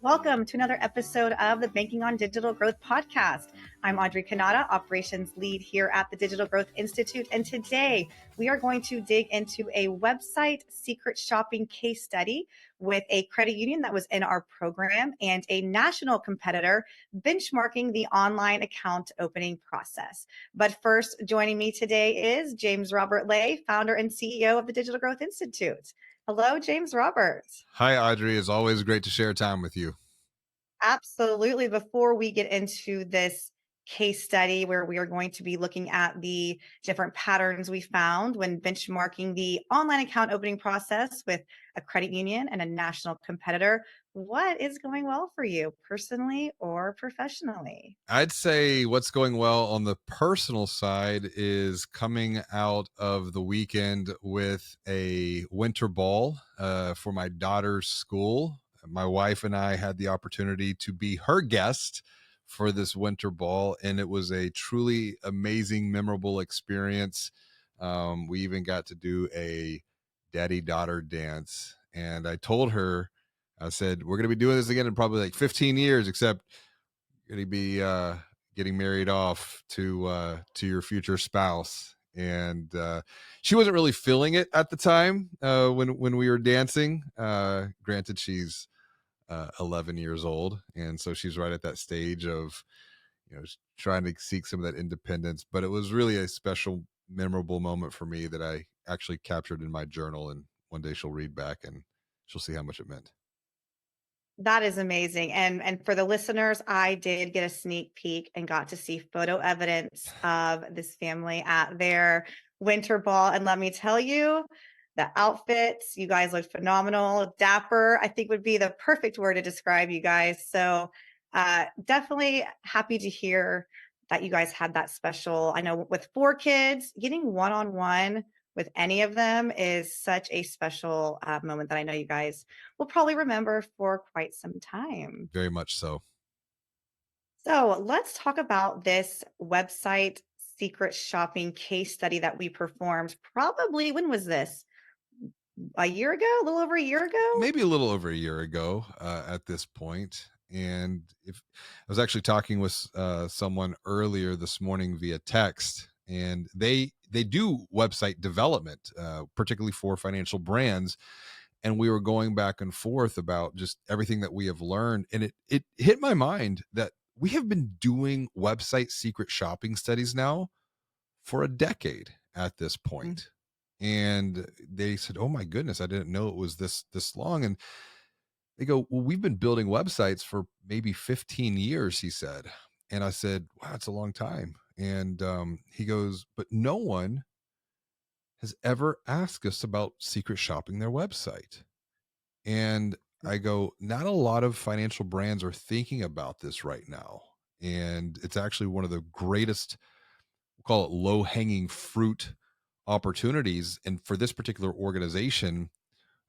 Welcome to another episode of the Banking on Digital Growth podcast. I'm Audrey Kanata, operations lead here at the Digital Growth Institute. And today we are going to dig into a website secret shopping case study with a credit union that was in our program and a national competitor benchmarking the online account opening process. But first, joining me today is James Robert Lay, founder and CEO of the Digital Growth Institute. Hello, James Robert. Hi, Audrey. It's always great to share time with you. Absolutely. Before we get into this case study where we are going to be looking at the different patterns we found when benchmarking the online account opening process with a credit union and a national competitor, what is going well for you personally or professionally? I'd say what's going well on the personal side is coming out of the weekend with a winter ball for my daughter's school. My wife and I had the opportunity to be her guest for this winter ball, and it was a truly amazing, memorable experience. We even got to do a daddy-daughter dance, and I told her, I said, we're going to be doing this again in probably like 15 years, except going to be getting married off to your future spouse. And she wasn't really feeling it at the time when we were dancing. Granted, she's 11 years old, and so she's right at that stage of trying to seek some of that independence. But it was really a special, memorable moment for me that I actually captured in my journal, and one day she'll read back and she'll see how much it meant. That is amazing. And for the listeners, I did get a sneak peek and got to see photo evidence of this family at their winter ball. And let me tell you, the outfits, you guys looked phenomenal. Dapper, I think would be the perfect word to describe you guys. So definitely happy to hear that you guys had that special. I know with 4 kids, getting one-on-one with any of them is such a special moment that I know you guys will probably remember for quite some time. Very much so. So let's talk about this website secret shopping case study that we performed. Probably, when was this? A year ago? A little over a year ago? Maybe a little over a year ago at this point. And if I was actually talking with someone earlier this morning via text, and they do website development, particularly for financial brands. And we were going back and forth about just everything that we have learned, and it hit my mind that we have been doing website secret shopping studies now for a decade at this point. And they said, oh my goodness, I didn't know it was this long. And they go, well, we've been building websites for maybe 15 years, he said. And I said, wow, it's a long time. And he goes, but no one has ever asked us about secret shopping their website. And I go, not a lot of financial brands are thinking about this right now. And it's actually one of the greatest, we'll call it low hanging fruit opportunities. And for this particular organization,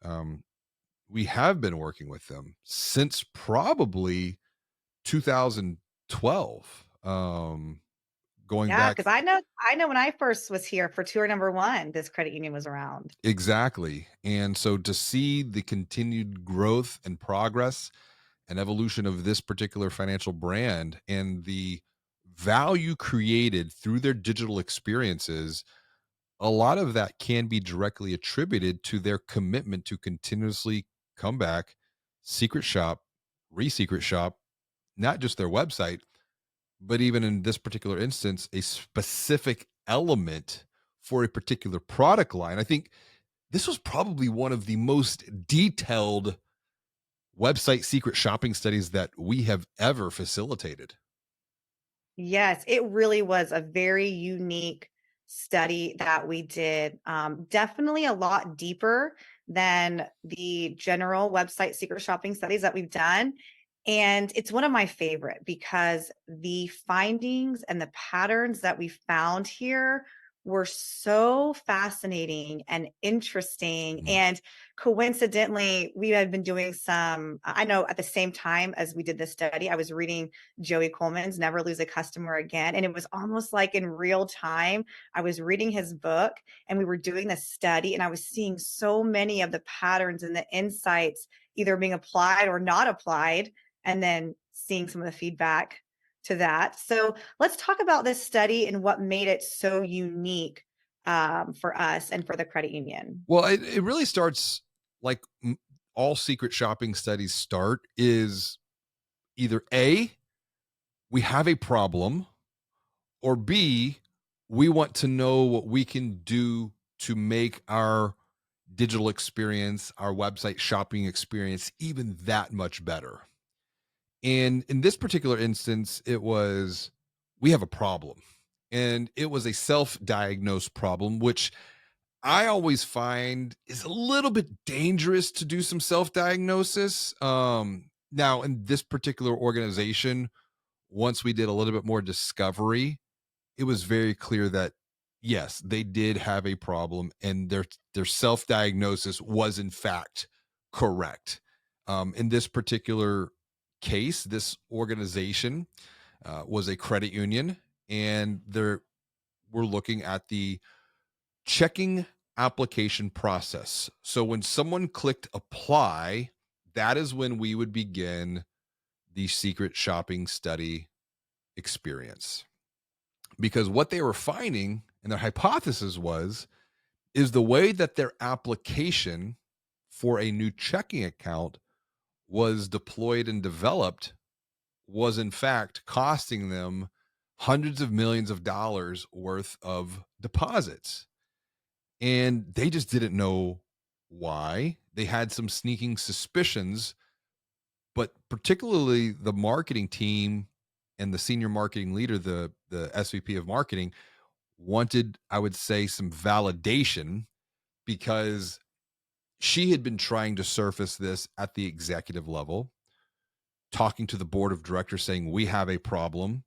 um, we have been working with them since probably 2012. Going Yeah, back because I know when I first was here for tour number 1, this credit union was around. exactly. And so to see the continued growth and progress and evolution of this particular financial brand and the value created through their digital experiences, a lot of that can be directly attributed to their commitment to continuously come back, secret shop, re-secret shop, not just their website, but even in this particular instance, a specific element for a particular product line. I think this was probably one of the most detailed website secret shopping studies that we have ever facilitated. Yes, it really was a very unique study that we did. Definitely a lot deeper than the general website secret shopping studies that we've done. And it's one of my favorite because the findings and the patterns that we found here were so fascinating and interesting. Mm. And coincidentally, we had been doing some, I know at the same time as we did this study, I was reading Joey Coleman's Never Lose a Customer Again. And it was almost like in real time. I was reading his book and we were doing this study, and I was seeing so many of the patterns and the insights either being applied or not applied, and then seeing some of the feedback to that. So let's talk about this study and what made it so unique for us and for the credit union. Well, it really starts like all secret shopping studies start is either A, we have a problem, or B, we want to know what we can do to make our digital experience, our website shopping experience, even that much better. And in this particular instance, it was we have a problem. And it was a self diagnosed problem, which I always find is a little bit dangerous to do some self diagnosis. Now, in this particular organization, once we did a little bit more discovery, it was very clear that yes, they did have a problem, and their self diagnosis was in fact correct. In this particular case, this organization was a credit union, and they're we're looking at the checking application process. So when someone clicked apply, that is when we would begin the secret shopping study experience. Because what they were finding and their hypothesis was is the way that their application for a new checking account was deployed and developed was in fact costing them hundreds of millions of dollars worth of deposits. And they just didn't know why. They had some sneaking suspicions, but particularly the marketing team and the senior marketing leader, the SVP of marketing, wanted, I would say, some validation because she had been trying to surface this at the executive level, talking to the board of directors saying, we have a problem.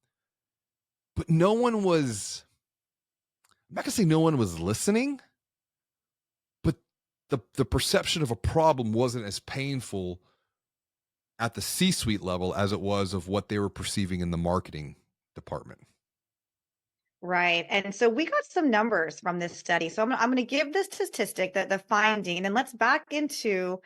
But no one was, I'm not going to say no one was listening, but the perception of a problem wasn't as painful at the C suite level as it was of what they were perceiving in the marketing department. Right. And so we got some numbers from this study. So I'm going to give the statistic that the finding, and let's back into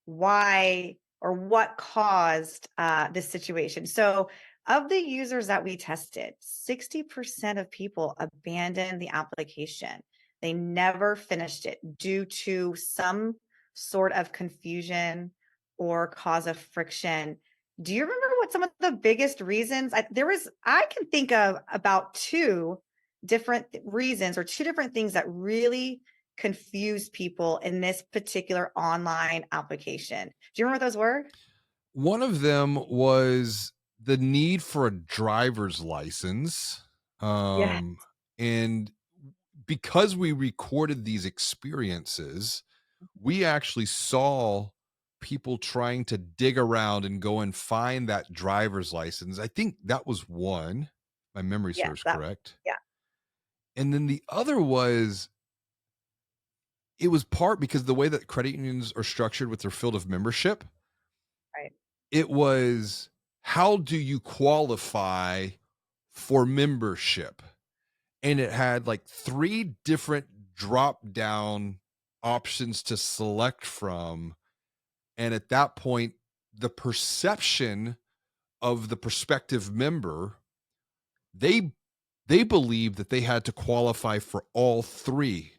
why or what caused this situation. So, of the users that we tested, 60% of people abandoned the application. They never finished it due to some sort of confusion or cause of friction. Do you remember what some of the biggest reasons? I can think of about two different reasons or two different things that really confuse people in this particular online application. Do you remember what those were? One of them was the need for a driver's license. Yeah. Um, and because we recorded these experiences, we actually saw people trying to dig around and go and find that driver's license. I think that was one. My memory Yes, serves that correct. yeah, And then the other was it was part because the way that credit unions are structured with their field of membership, right. it was how do you qualify for membership? And it had like three different drop down options to select from. And at that point, the perception of the prospective member, they they believed that they had to qualify for all three,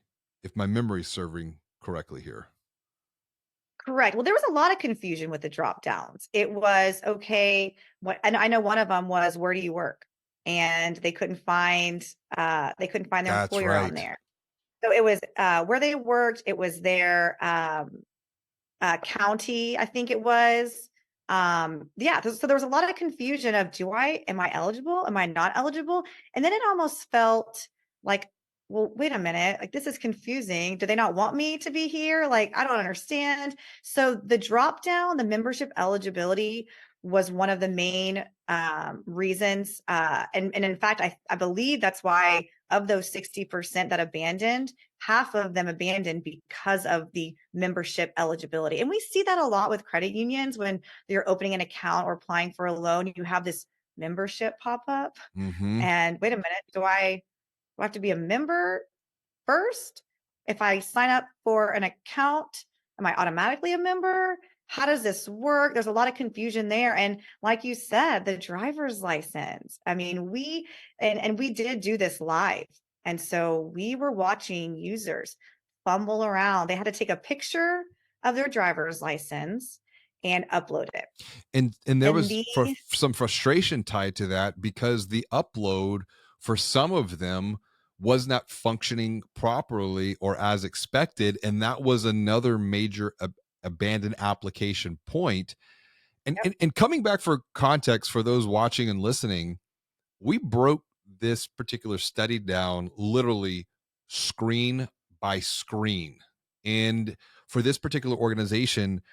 if my memory is serving correctly here. Correct. Well, there was a lot of confusion with the drop downs. It was okay, what and I know one of them was where do you work? And they couldn't find their That's employer on right. there. So it was where they worked, it was their county, I think it was. Yeah, so there was a lot of confusion of am I eligible? Am I not eligible? And then it almost felt like, well, wait a minute, like this is confusing. Do they not want me to be here? Like, I don't understand. So the drop down, the membership eligibility was one of the main reasons. And in fact, I believe that's why of those 60% that abandoned, half of them abandoned because of the membership eligibility. And we see that a lot with credit unions when you're opening an account or applying for a loan, you have this membership pop up. Mm-hmm. And wait a minute, do I have to be a member first? If I sign up for an account, am I automatically a member? how does this work? There's a lot of confusion there. And like you said, the driver's license. I mean, and we did do this live. And so we were watching users fumble around. They had to take a picture of their driver's license and upload it. And there And was the some frustration tied to that because the upload for some of them was not functioning properly or as expected, and that was another major abandoned application point. And, Yep. and coming back for context for those watching and listening, we broke this particular study down literally screen by screen. And for this particular organization,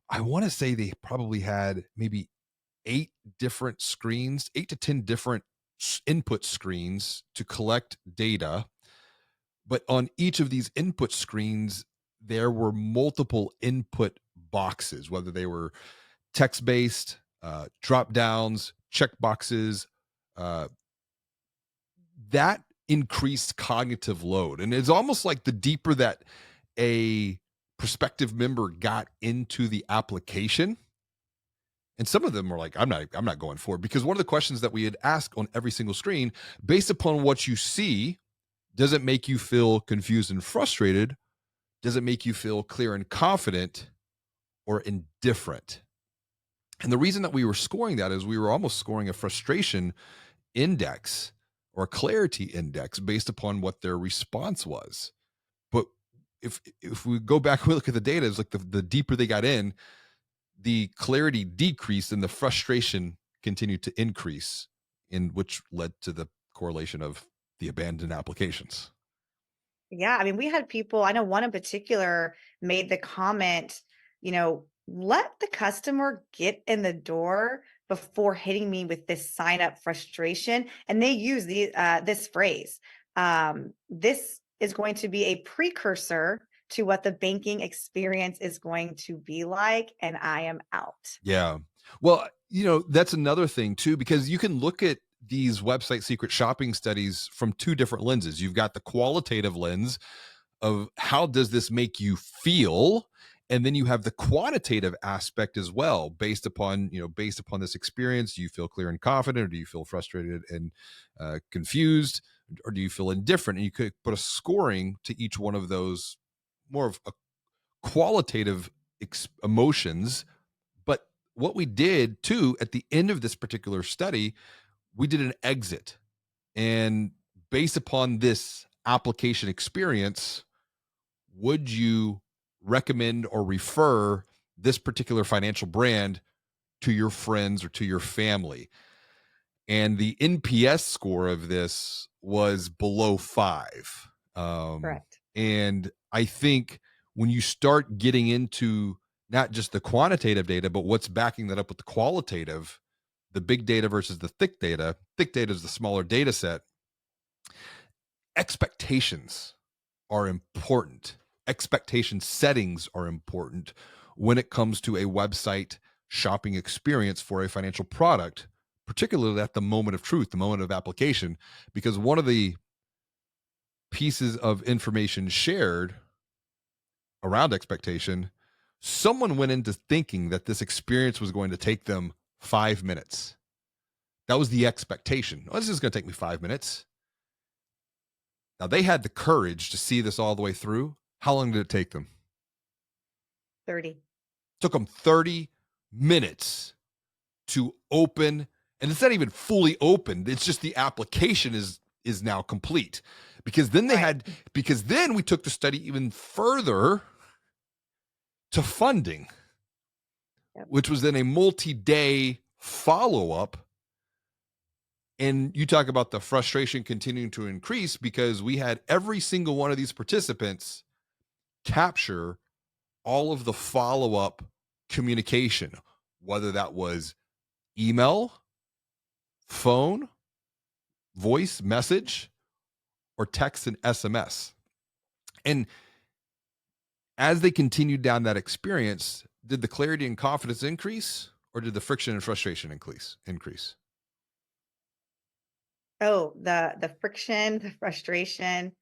I want to say they probably had maybe 8 to 10 different input screens to collect data. But on each of these input screens, there were multiple input boxes, whether they were text based, drop downs, check boxes, uh, that increased cognitive load. And it's almost like the deeper that a prospective member got into the application, and some of them were like, I'm not going for it, because one of the questions that we had asked on every single screen, based upon what you see, does it make you feel confused and frustrated? Does it make you feel clear and confident, or indifferent? And the reason that we were scoring that is we were almost scoring a frustration index or a clarity index based upon what their response was. But if we go back and we look at the data, it's like the deeper they got in, the clarity decreased and the frustration continued to increase, in which led to the correlation of the abandoned applications. Yeah, I mean, we had people, I know one in particular made the comment, let the customer get in the door before hitting me with this sign up frustration. And they use this phrase. This is going to be a precursor to what the banking experience is going to be like, and I am out. Yeah. Well, that's another thing too, because you can look at these website secret shopping studies from two different lenses. You've got the qualitative lens of how does this make you feel? And then you have the quantitative aspect as well, based upon this experience. Do you feel clear and confident, or do you feel frustrated and confused, or do you feel indifferent? And you could put a scoring to each one of those, more of a qualitative emotions. But what we did too at the end of this particular study, we did an exit. And based upon this application experience, would you recommend or refer this particular financial brand to your friends or to your family? And the NPS score of this was below 5. Correct. And I think when you start getting into not just the quantitative data, but what's backing that up with the qualitative, the big data versus the thick data is the smaller data set. Expectations are important. Expectation settings are important when it comes to a website shopping experience for a financial product, particularly at the moment of truth, the moment of application, because one of the pieces of information shared around expectation, someone went into thinking that this experience was going to take them 5 minutes. That was the expectation. Oh, this is going to take me 5 minutes. Now, they had the courage to see this all the way through. How long did it take them? 30. Took them 30 minutes to open, and it's not even fully opened. It's just the application is now complete. Because then Right. because then we took the study even further to funding, Yep. which was then a multi-day follow-up. And you talk about the frustration continuing to increase because we had every single one of these participants capture all of the follow-up communication, whether that was email, phone, voice message, or text and SMS. And as they continued down that experience, did the clarity and confidence increase, or did the friction and frustration increase? Oh, the friction, the frustration.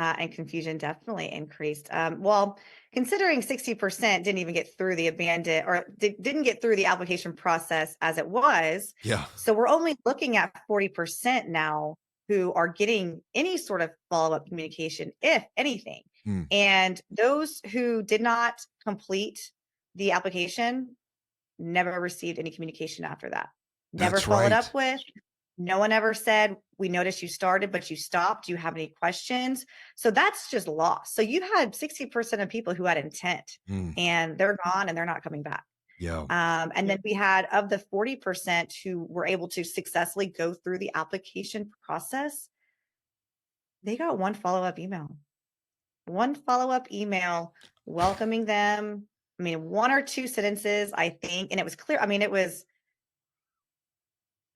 and confusion definitely increased. Well, considering 60% didn't even get through the abandoned or didn't get through the application process as it was. Yeah. So we're only looking at 40% now who are getting any sort of follow-up communication, if anything. Mm, And those who did not complete the application never received any communication after that. Never that's followed right. up with. No one ever said, "We noticed you started, but you stopped. Do you have any questions?" So that's just lost. So you had 60% of people who had intent Mm, and they're gone and they're not coming back. yeah. And then we had of the 40% who were able to successfully go through the application process, they got one follow-up email welcoming them. I mean, one or two sentences, I think, and it was clear. I mean, it was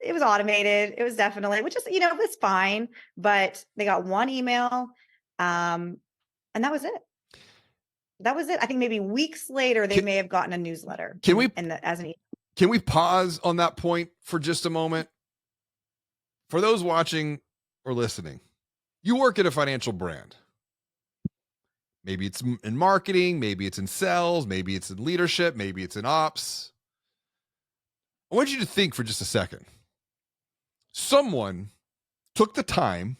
automated. It was definitely, which is, it was fine, but they got one email, and that was it. That was it. I think maybe weeks later they Can, may have gotten a newsletter can we as an can we pause on that point for just a moment? For those watching or listening, you work at a financial brand. Maybe it's in marketing, maybe it's in sales, maybe it's in leadership, maybe it's in ops. I want you to think for just a second. Someone took the time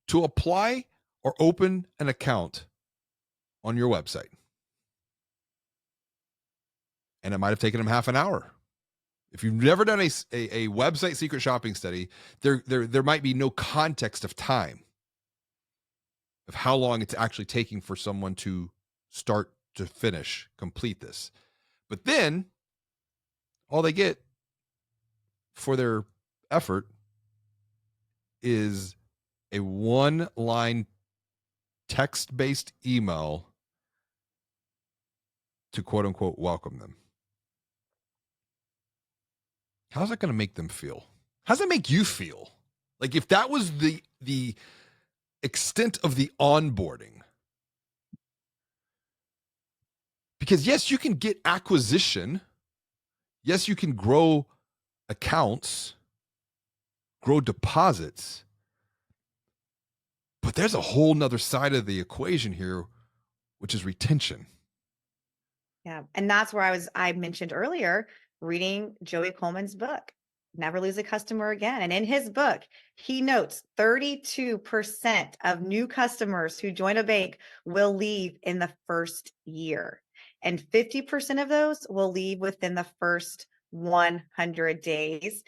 to apply or open an account on your website, and it might have taken them half an hour. If you've never done a website secret shopping study, there might be no context of time of how long it's actually taking for someone to start to finish, complete this. But then all they get for their effort is a one line text based email to quote unquote welcome them. How's that going to make them feel? How's that make you feel? Like if that was the extent of the onboarding. Because yes, you can get acquisition. Yes, you can grow accounts, grow deposits. But there's a whole nother side of the equation here, which is retention. Yeah. And that's where I mentioned earlier reading Joey Coleman's book, Never Lose a Customer Again. And in his book, he notes 32% of new customers who join a bank will leave in the first year. And 50% of those will leave within the first 100 days.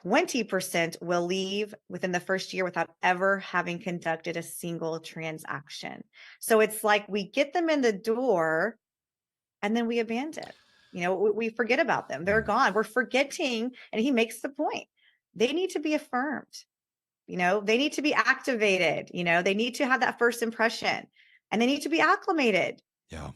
20% will leave within the first year without ever having conducted a single transaction. So it's like we get them in the door and then we abandon. We forget about them. They're Mm, gone. We're forgetting. And he makes the point. They need to be affirmed. They need to be activated. They need to have that first impression and they need to be acclimated. yeah.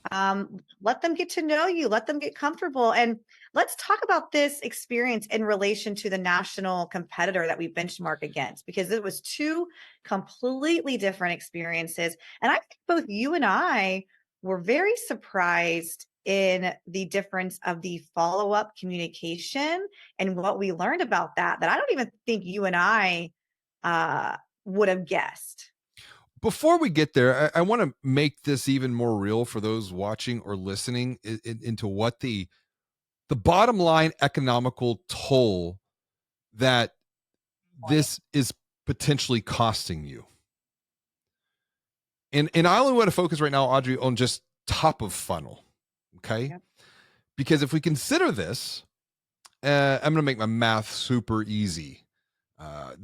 Let them get to know you, let them get comfortable. And let's talk about this experience in relation to the national competitor that we benchmark against, because it was two completely different experiences. And I think both you and I were very surprised in the difference of the follow-up communication and what we learned about that I don't even think you and I would have guessed. Before we get there, I want to make this even more real for those watching or listening into what the bottom line economical toll that this is potentially costing you. And I only want to focus right now, Audrey, on just top of funnel. Okay. Yep. Because if we consider this, I'm going to make my math super easy. And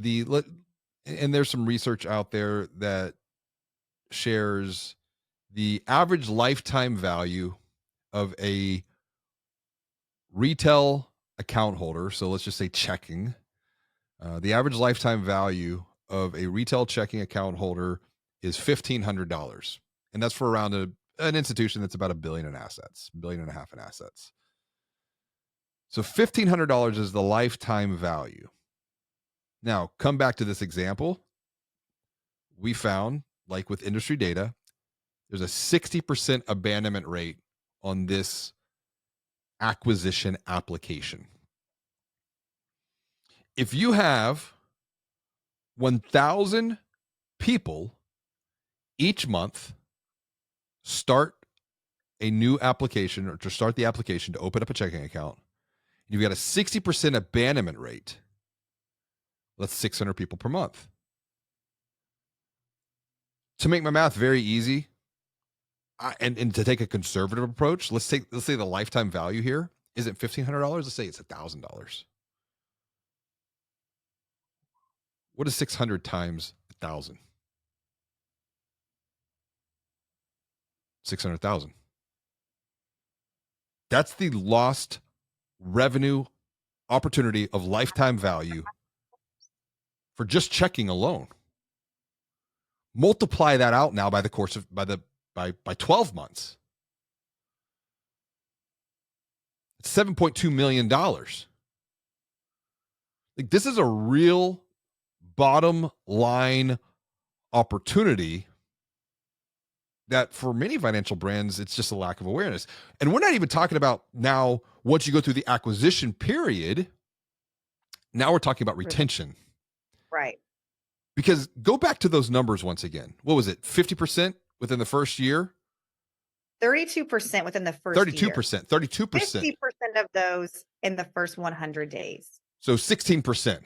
there's some research out there that shares the average lifetime value of a retail account holder. So let's just say checking. The average lifetime value of a retail checking account holder is $1,500, and that's for around an institution that's about $1.5 billion in assets. So $1,500 is the lifetime value. Now, come back to this example. We found, like with industry data, there's a 60% abandonment rate on this acquisition application. If you have 1,000 people Each month, start a new application or to start the application to open up a checking account. You've got a 60% abandonment rate. That's 600 people per month. To make my math very easy, and to take a conservative approach, let's say the lifetime value here isn't $1,500. Let's say it's $1,000. What is 600 times 1,000? 600,000. That's the lost revenue opportunity of lifetime value for just checking alone. Multiply that out now by the course of by 12 months. It's $7.2 million. Like, this is a real bottom line opportunity that for many financial brands, it's just a lack of awareness. And we're not even talking about now, once you go through the acquisition period, now we're talking about retention. Right. Because go back to those numbers once again. What was it? 50% within the first year? 32% within the first 32%. year. 32%. 50% of those in the first 100 days. So 16%,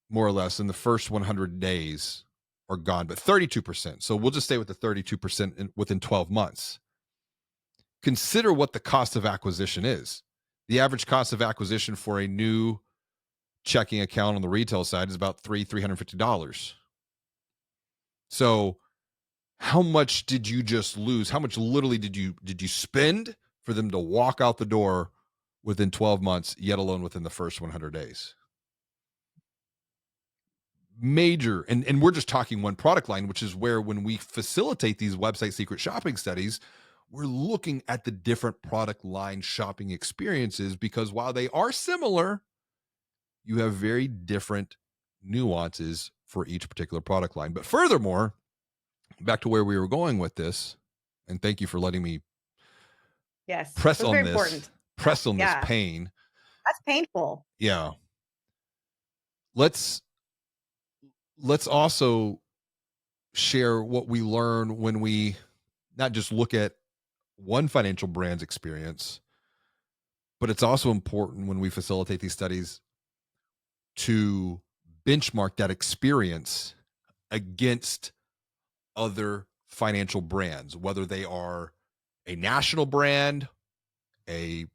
more or less, in the first 100 days are gone, but 32%. So we'll just stay with the 32% within 12 months. Consider what the cost of acquisition is. The average cost of acquisition for a new checking account on the retail side is about $350. So how much did you just lose? How much literally did you spend for them to walk out the door within 12 months, yet alone within the first 100 days? Major, and we're just talking one product line, which is where when we facilitate these website secret shopping studies, we're looking at the different product line shopping experiences, because while they are similar, you have very different nuances for each particular product line. But furthermore, back to where we were going with this, and thank you for letting me Yes. press That's on very this, important. press on this Yeah. pain. That's painful. Yeah. Let's also share what we learn when we not just look at one financial brand's experience, but it's also important when we facilitate these studies to benchmark that experience against other financial brands, whether they are a national brand, a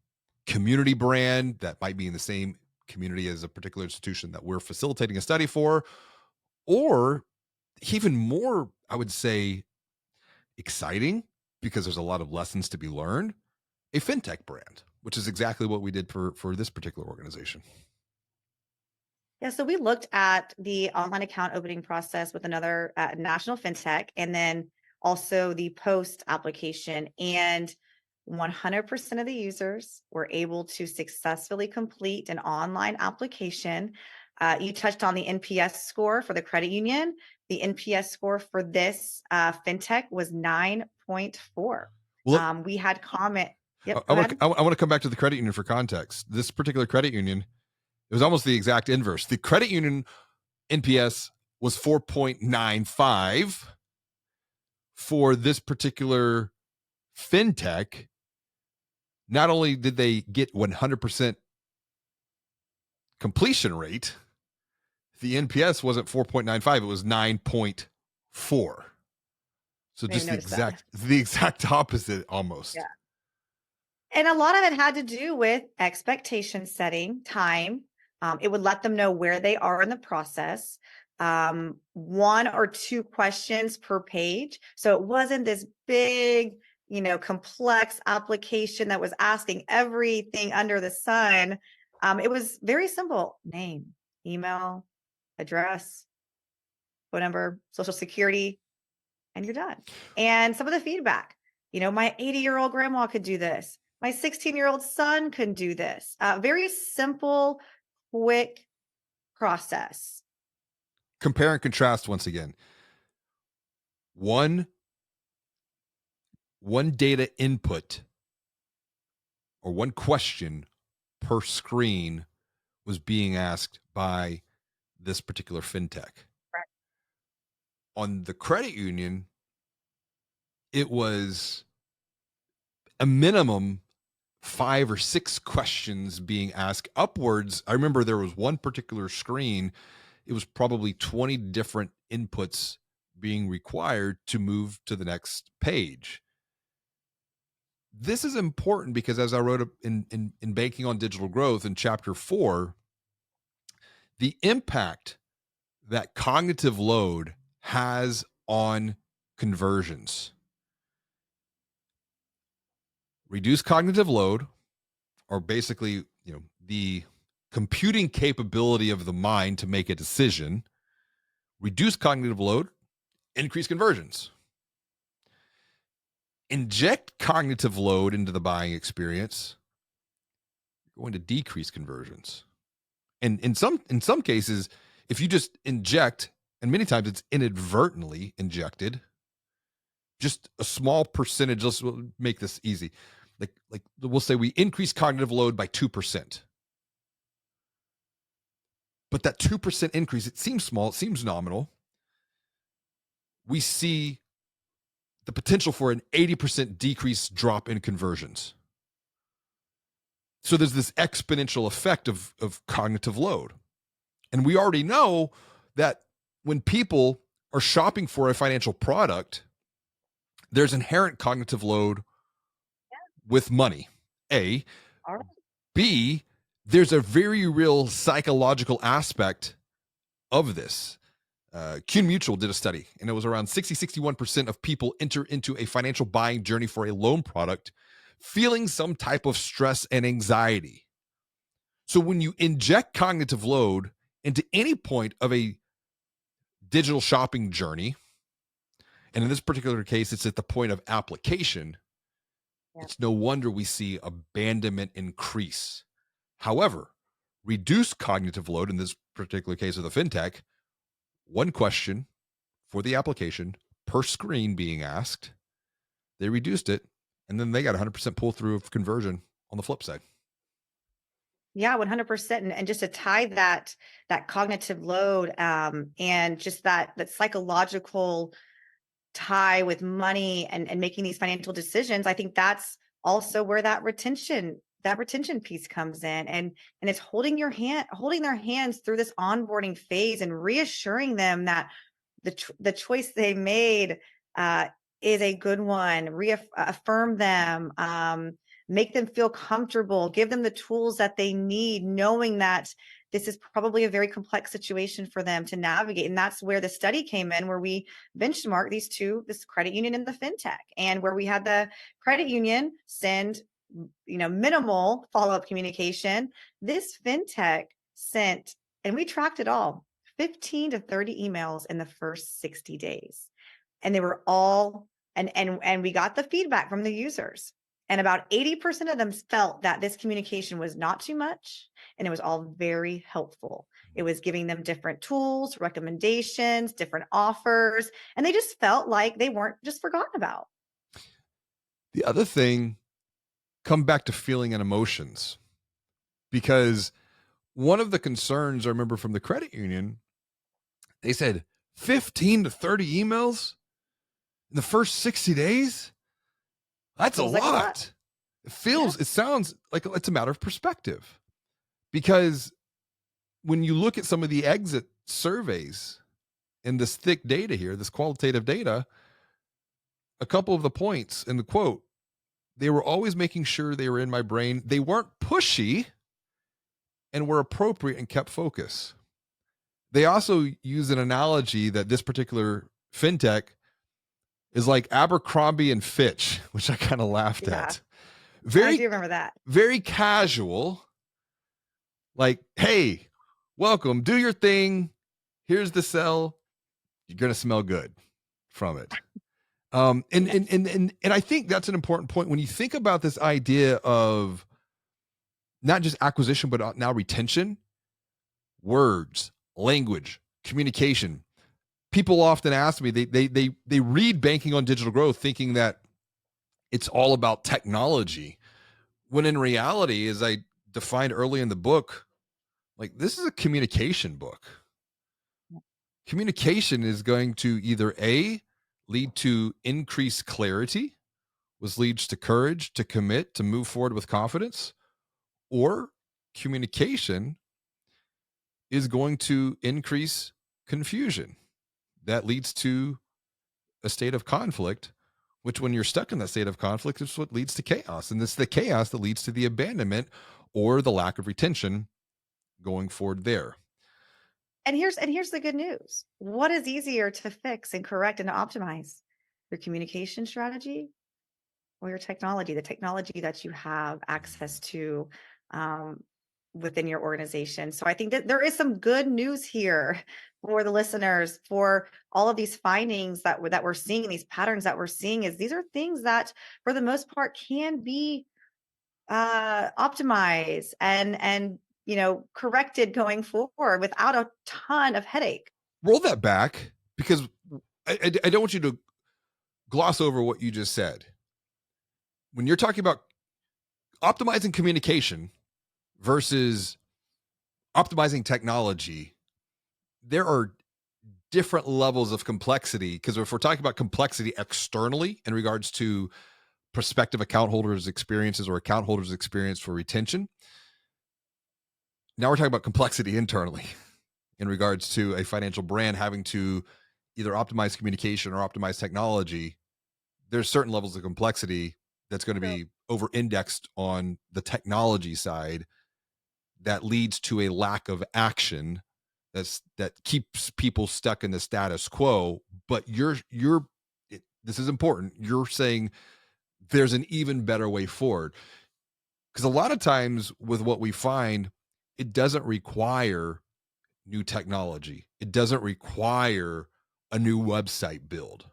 community brand that might be in the same community as a particular institution that we're facilitating a study for, or even more, I would say, exciting, because there's a lot of lessons to be learned, a fintech brand, which is exactly what we did for this particular organization. Yeah, so we looked at the online account opening process with another national fintech, and then also the post application. And 100% of the users were able to successfully complete an online application. You touched on the NPS score for the credit union. The NPS score for this fintech was 9.4. Well, We had comment. Yep, I go want ahead. to come back to the credit union for context. This particular credit union, it was almost the exact inverse. The credit union NPS was 4.95. For this particular fintech, not only did they get 100% completion rate, the NPS wasn't 4.95, it was 9.4. So I didn't just notice that. the exact opposite almost. Yeah. And a lot of it had to do with expectation setting, time. It would let them know where they are in the process. One or two questions per page. So it wasn't this big, complex application that was asking everything under the sun. It was very simple: name, email, address, phone number, social security, and you're done. And some of the feedback, my 80-year-old grandma could do this. My 16-year-old son can do this. Very simple, quick process. Compare and contrast once again. One data input or one question per screen was being asked by this particular fintech. Right. On the credit union, it was a minimum 5 or 6 questions being asked upwards. I remember there was one particular screen, it was probably 20 different inputs being required to move to the next page. This is important because, as I wrote in Banking on Digital Growth in chapter 4, the impact that cognitive load has on conversions. Reduce cognitive load, or basically, the computing capability of the mind to make a decision. Reduce cognitive load, increase conversions. Inject cognitive load into the buying experience, you're going to decrease conversions. And in some cases, if you just inject, and many times it's inadvertently injected, just a small percentage. Let's make this easy. Like we'll say we increase cognitive load by 2%. But that 2% increase, it seems small, it seems nominal. We see the potential for an 80% decrease drop in conversions. So there's this exponential effect of cognitive load. And we already know that when people are shopping for a financial product, there's inherent cognitive load with money. A. All right. B, there's a very real psychological aspect of this. Kuhn Mutual did a study, and it was around 61% of people enter into a financial buying journey for a loan product feeling some type of stress and anxiety. So when you inject cognitive load into any point of a digital shopping journey, and in this particular case, it's at the point of application, Yeah. it's no wonder we see abandonment increase. However, reduce cognitive load, in this particular case of the fintech, one question for the application per screen being asked, they reduced it, and then they got 100% pull through of conversion on the flip side. Yeah, 100%. And just to tie that cognitive load, and just that psychological tie with money and making these financial decisions, I think that's also where that retention piece comes in, and it's holding their hands through this onboarding phase and reassuring them that the choice they made is a good one. Reaffirm them, make them feel comfortable, give them the tools that they need, knowing that this is probably a very complex situation for them to navigate. And that's where the study came in, where we benchmarked this credit union and the fintech, and where we had the credit union send minimal follow-up communication. This fintech sent, and we tracked it all, 15 to 30 emails in the first 60 days. And they were all, and we got the feedback from the users. And about 80% of them felt that this communication was not too much, and it was all very helpful. It was giving them different tools, recommendations, different offers, and they just felt like they weren't just forgotten about. The other thing, come back to feeling and emotions, because one of the concerns I remember from the credit union, they said 15 to 30 emails in the first 60 days. That's a Feels like a lot. lot. It sounds like it's a matter of perspective, because when you look at some of the exit surveys and this thick data here, this qualitative data, a couple of the points in the quote, they were always making sure they were in my brain. They weren't pushy and were appropriate and kept focus. They also use an analogy that this particular fintech is like Abercrombie and Fitch, which I kind of laughed Yeah, at. I Very, do remember that. very casual. Like, hey, welcome, do your thing. Here's the cell. You're gonna smell good from it. And I think that's an important point when you think about this idea of not just acquisition, but now retention, words, language, communication. People often ask me, they read Banking on Digital Growth thinking that it's all about technology, when in reality, as I defined early in the book, like, this is a communication book. Communication is going to either A, lead to increased clarity, which leads to courage to commit, to move forward with confidence, or communication is going to increase confusion. That leads to a state of conflict, which when you're stuck in that state of conflict is what leads to chaos. And it's the chaos that leads to the abandonment or the lack of retention going forward there. And here's the good news. What is easier to fix and correct and to optimize? Your communication strategy or your technology, the technology that you have access to um, within your organization. So I think that there is some good news here for the listeners, for all of these findings that we're seeing, these patterns that we're seeing, is these are things that for the most part can be optimized and corrected going forward without a ton of headache. Roll that back because I don't want you to gloss over what you just said. When you're talking about optimizing communication versus optimizing technology, there are different levels of complexity. Because if we're talking about complexity externally in regards to prospective account holders' experiences or account holders' experience for retention, now we're talking about complexity internally in regards to a financial brand having to either optimize communication or optimize technology. There's certain levels of complexity that's going to True. be over indexed on the technology side that leads to a lack of action that keeps people stuck in the status quo. But this is important, you're saying there's an even better way forward, because a lot of times with what we find, it doesn't require new technology, it doesn't require a new website build.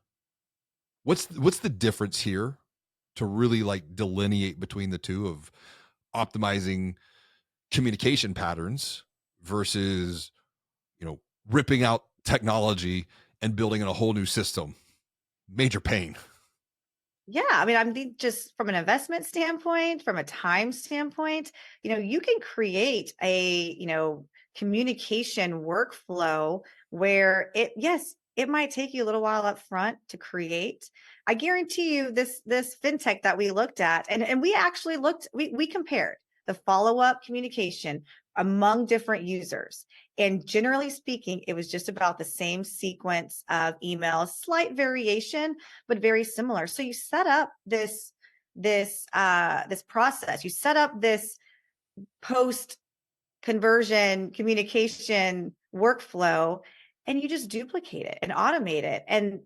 What's the difference here to really like delineate between the two of optimizing communication patterns versus, ripping out technology and building in a whole new system? Major pain. Yeah, I mean, just from an investment standpoint, from a time standpoint, you can create a communication workflow where yes, it might take you a little while up front to create. I guarantee you this fintech that we looked at, and we actually we compared the follow-up communication among different users. And generally speaking, it was just about the same sequence of emails, slight variation, but very similar. So you set up this process. You set up this post conversion communication workflow, and you just duplicate it and automate it, and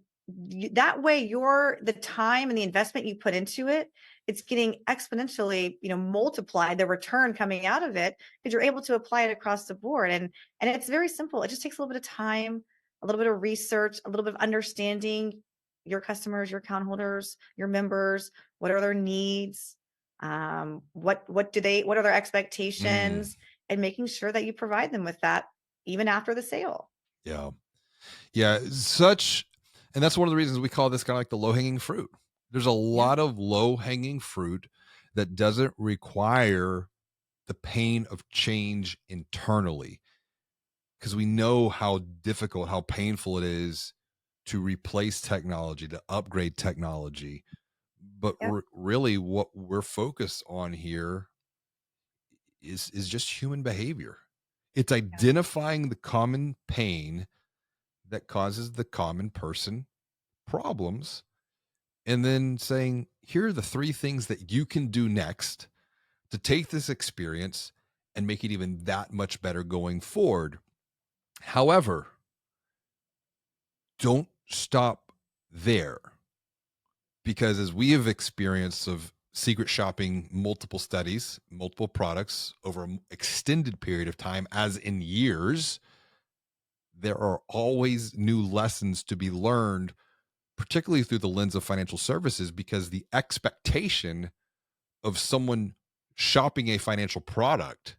that way the time and the investment you put into it, it's getting exponentially multiplied, the return coming out of it, because you're able to apply it across the board. And it's very simple. It just takes a little bit of time, a little bit of research, a little bit of understanding your customers, your account holders, your members. What are their needs? What are their Mm, expectations, and making sure that you provide them with that even after the sale. yeah. Yeah. And that's one of the reasons we call this kind of like the low hanging fruit. There's a Yeah. lot of low hanging fruit that doesn't require the pain of change internally, because we know how difficult, how painful it is to replace technology, to upgrade technology. But Yep. really, what we're focused on here is just human behavior. It's Yeah. identifying the common pain that causes the common person problems, and then saying, here are the three things that you can do next to take this experience and make it even that much better going forward. However, don't stop there, because as we have experienced of secret shopping multiple studies, multiple products over an extended period of time, as in years, there are always new lessons to be learned, particularly through the lens of financial services, because the expectation of someone shopping a financial product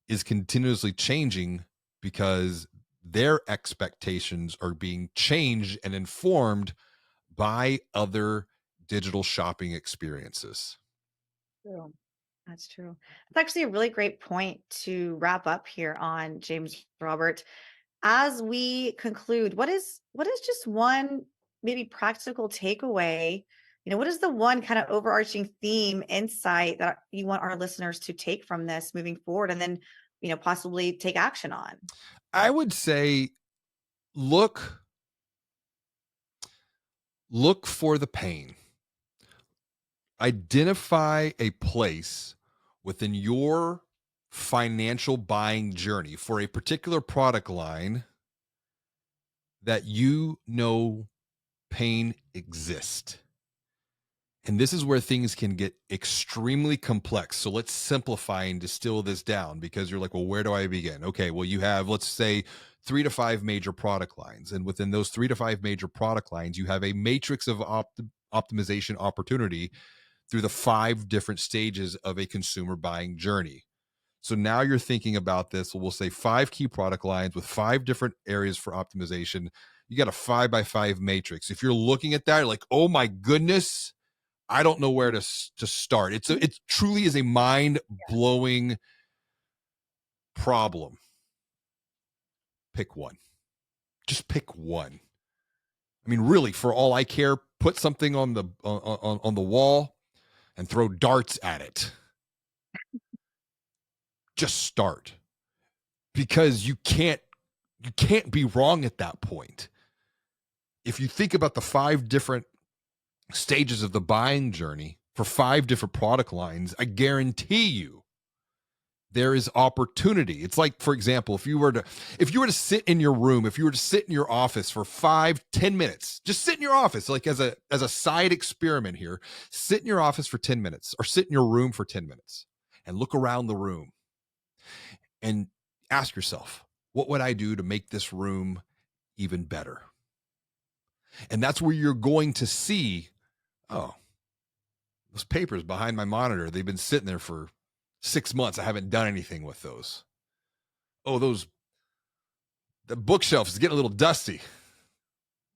is continuously changing, because their expectations are being changed and informed by other digital shopping experiences. True. That's true. It's actually a really great point to wrap up here on, James Robert. As we conclude, what is just one maybe practical takeaway, what is the one kind of overarching theme, insight that you want our listeners to take from this moving forward and then, possibly take action on? I would say look look for the pain. Identify a place within your financial buying journey for a particular product line that you know pain exists. And this is where things can get extremely complex. So let's simplify and distill this down, because you're like, well, where do I begin? Okay, well, you have, let's say, 3 to 5 major product lines. And within those 3 to 5 major product lines, you have a matrix of optimization opportunity through the 5 different stages of a consumer buying journey. So now you're thinking about this. We'll say 5 key product lines with 5 different areas for optimization. You got a 5 by 5 matrix. If you're looking at that, you're like, oh my goodness, I don't know where to start. It truly is a mind blowing problem. Pick one. Just pick one. I mean, really, for all I care, put something on the wall and throw darts at it. Just start, because you can't be wrong at that point. If you think about the 5 different stages of the buying journey for 5 different product lines, I guarantee you there is opportunity. It's like, for example, if you were to sit in your room, if you were to sit in your office for 5-10 minutes, just sit in your office, like as a side experiment here, sit in your office for 10 minutes or sit in your room for 10 minutes and look around the room and ask yourself, what would I do to make this room even better? And that's where you're going to see, oh, those papers behind my monitor, they've been sitting there for 6 months. I haven't done anything with those. Oh, the bookshelf is getting a little dusty.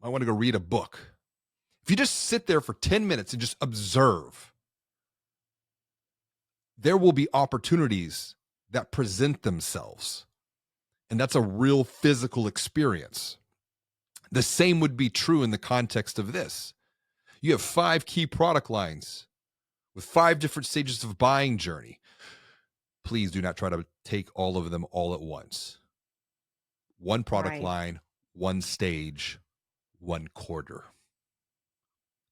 I want to go read a book. If you just sit there for 10 minutes and just observe, there will be opportunities that present themselves. And that's a real physical experience. The same would be true in the context of this. You have 5 key product lines with 5 different stages of buying journey. Please do not try to take all of them all at once. One product Right. line, one stage, one quarter.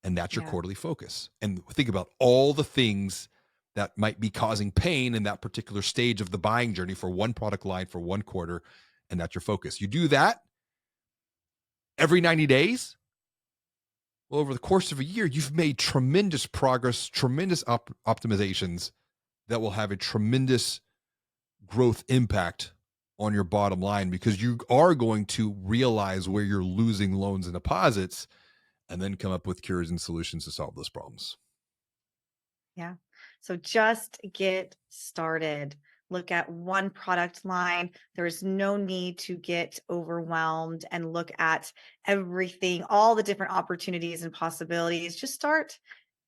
And that's your Yeah. quarterly focus. And think about all the things that might be causing pain in that particular stage of the buying journey for one product line for one quarter. And that's your focus. You do that every 90 days. Well, over the course of a year, you've made tremendous progress, tremendous optimizations that will have a tremendous growth impact on your bottom line, because you are going to realize where you're losing loans and deposits and then come up with cures and solutions to solve those problems. Yeah. So just get started. Look at one product line. There is no need to get overwhelmed and look at everything, all the different opportunities and possibilities. Just start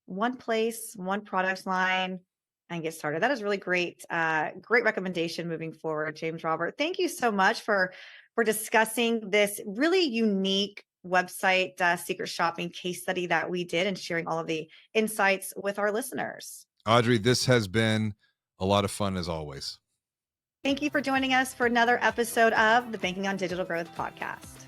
one place, one product line, and get started. That is really great. Great recommendation moving forward, James Robert. Thank you so much for discussing this really unique website secret shopping case study that we did and sharing all of the insights with our listeners. Audrey, this has been a lot of fun as always. Thank you for joining us for another episode of the Banking on Digital Growth podcast.